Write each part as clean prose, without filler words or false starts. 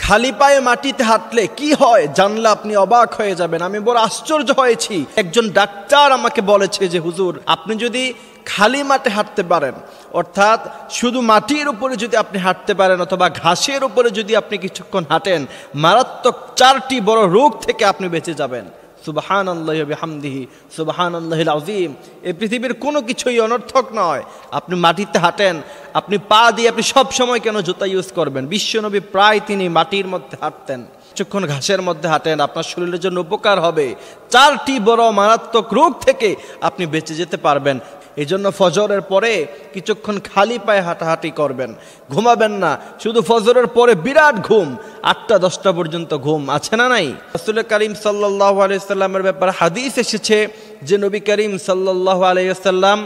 খালি পায়ে মাটিতে হাঁটলে কি হয় জানলে আপনি অবাক হয়ে যাবেন। আমি বড় আশ্চর্য হয়েছি। একজন ডাক্তার আমাকে বলেছে যে হুজুর, আপনি যদি খালি মাঠে হাঁটতে পারেন, অর্থাৎ শুধু মাটির উপরে যদি আপনি হাঁটতে পারেন অথবা ঘাসের উপরে যদি আপনি কিছুক্ষণ হাঁটেন, মারাত্মক 4টি বড় রোগ থেকে আপনি বেঁচে যাবেন। সুবহানাল্লাহি ওয়া বিহামদিহি সুবহানাল্লাহিল আযীম। এই পৃথিবীর কোনো কিছুই অনর্থক নয়। আপনি মাটিতে হাঁটেন, আপনি পা দিয়ে আপনি সব সময় কেন জুতা ইউজ করবেন? বিশ্বনবী প্রায় তিনি মাটির মধ্যে হাঁটতেন। কিছুক্ষণ ঘাসের মধ্যে হাঁটেন, আপনার শরীরের জন্য উপকার হবে। 4টি বড় মারাত্মক রোগ থেকে আপনি বেঁচে যেতে পারবেন। এই জন্য ফজরের পরে কিছুক্ষণ খালি পায়ে হাঁটাহাঁটি করবেন, ঘুমাবেন না। শুধু ফজরের পরে বিরাট ঘুম, 8টা-10টা পর্যন্ত ঘুম, আছে না নাই? রাসূল করিম সাল্লাল্লাহু আলাইহি ওয়াসাল্লামের ব্যাপারে হাদিস এসেছে যে নবী করিম সাল্লাল্লাহু আলাইহি ওয়াসাল্লাম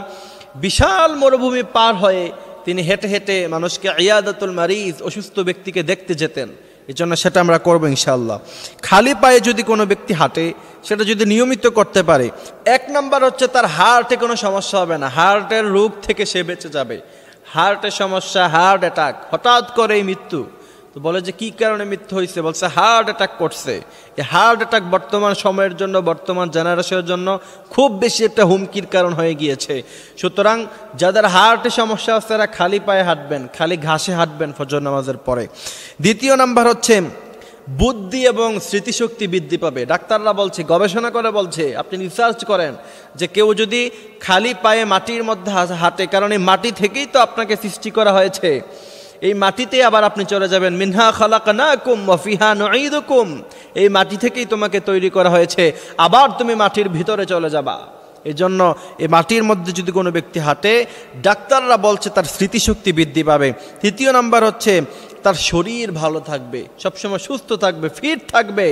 বিশাল মরুভূমি পার হয়ে তিনি হেঁটে হেঁটে মানুষকে ইয়াদাতুল মারিজ, অসুস্থ ব্যক্তিকে দেখতে যেতেন। এই জন্য সেটা আমরা করবো ইনশাআল্লাহ। খালি পায়ে যদি কোনো ব্যক্তি হাঁটে, সেটা যদি নিয়মিত করতে পারে, 1 নাম্বার হচ্ছে তার হার্টে কোনো সমস্যা হবে না, হার্টের রোগ থেকে সে বেঁচে যাবে। হার্টের সমস্যা, হার্ট অ্যাটাক, হঠাৎ করেই মৃত্যু। তো বলে যে কি কারণে মৃত্যু হয়েছে? বলছে হার্ট অ্যাটাক করছে। এই হার্ট অ্যাটাক বর্তমান সময়ের জন্য, বর্তমান জেনারেশনের জন্য খুব বেশি একটা হুমকির কারণ হয়ে গিয়েছে। সুতরাং যাদের হার্টে সমস্যা আছে তারা খালি পায়ে হাঁটবেন, খালি ঘাসে হাঁটবেন ফজর নামাজের পরে। 2 নাম্বার হচ্ছে বুদ্ধি এবং স্মৃতিশক্তি বৃদ্ধি পাবে। ডাক্তাররা বলছে, গবেষণা করে বলছে, আপনি রিসার্চ করেন যে কেউ যদি খালি পায়ে মাটির মধ্যে হাঁটে, কারণ এই মাটি থেকেই তো আপনাকে সৃষ্টি করা হয়েছে, এই মাটিতে আবার আপনি চলে যাবেন। মিনহা খালাকনাকুম ওয়া ফিহা নুঈদুকুম, এই মাটি থেকেই তোমাকে তৈরি করা হয়েছে, আবার তুমি মাটির ভিতরে চলে যাবা। এই জন্য এই মাটির মধ্যে যদি কোনো ব্যক্তি হাঁটে, ডাক্তাররা বলছে তার স্মৃতিশক্তি বৃদ্ধি পাবে। 3 নাম্বার হচ্ছে তার শরীর ভালো থাকবে, সবসময় সুস্থ থাকবে, ফিট থাকবে।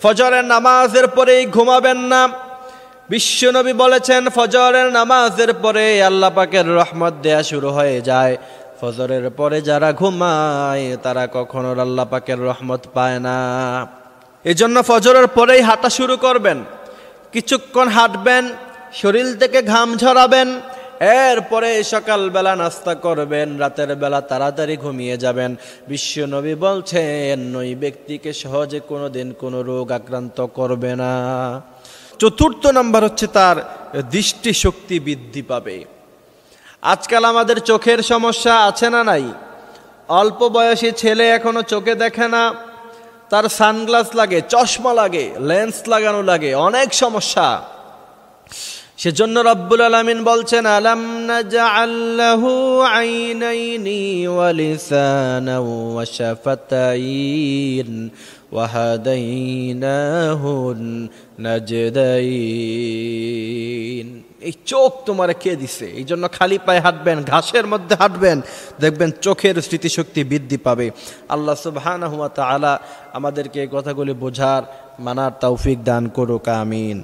ফজরের নামাজের পরেই ঘুমাবেন না। বিশ্বনবী বলেছেন ফজরের নামাজের পরে আল্লাহ পাকের রহমত দেয়া শুরু হয়ে যায়। ফজরের পরে যারা ঘুমায় তারা কখনো আল্লাহ পাকের রহমত পায় না। এই জন্য ফজরের পরেই হাঁটা শুরু করবেন, কিছুক্ষণ হাঁটবেন, শরীর থেকে ঘাম ঝরাবেন, এরপরে সকালবেলা নাস্তা করবেন, রাতের বেলা তাড়াতাড়ি ঘুমিয়ে যাবেন। বিশ্বনবী বলছেন ওই ব্যক্তিকে সহজে কোনোদিন কোনো রোগ আক্রান্ত করবে না। 4 নাম্বার হচ্ছে তার দৃষ্টিশক্তি বৃদ্ধি পাবে। আজকাল আমাদের চোখের সমস্যা আছে না নাই? অল্প বয়সী ছেলে এখনো চোখে দেখে না, তার সানগ্লাস লাগে, চশমা লাগে, লেন্স লাগানো লাগে, অনেক সমস্যা। সেজন্য রব্বুল আলামিন বলছেন আলাম নাজআল লাহু আইনাইনি ওয়া লিসানাও ওয়া শাফাতাইন ওয়া হাদাইনাহুন নাজদাইন। এই চোখ তোমার কে দিছে? এই জন্য খালি পায়ে হাঁটবেন, ঘাসের মধ্যে হাঁটবেন, দেখবেন চোখের স্মৃতিশক্তি বৃদ্ধি পাবে। আল্লাহ সুবহানাহু ওয়া তাআলা আমাদেরকে এই কথাগুলি বোঝার, মানার তৌফিক দান করুক, আমিন।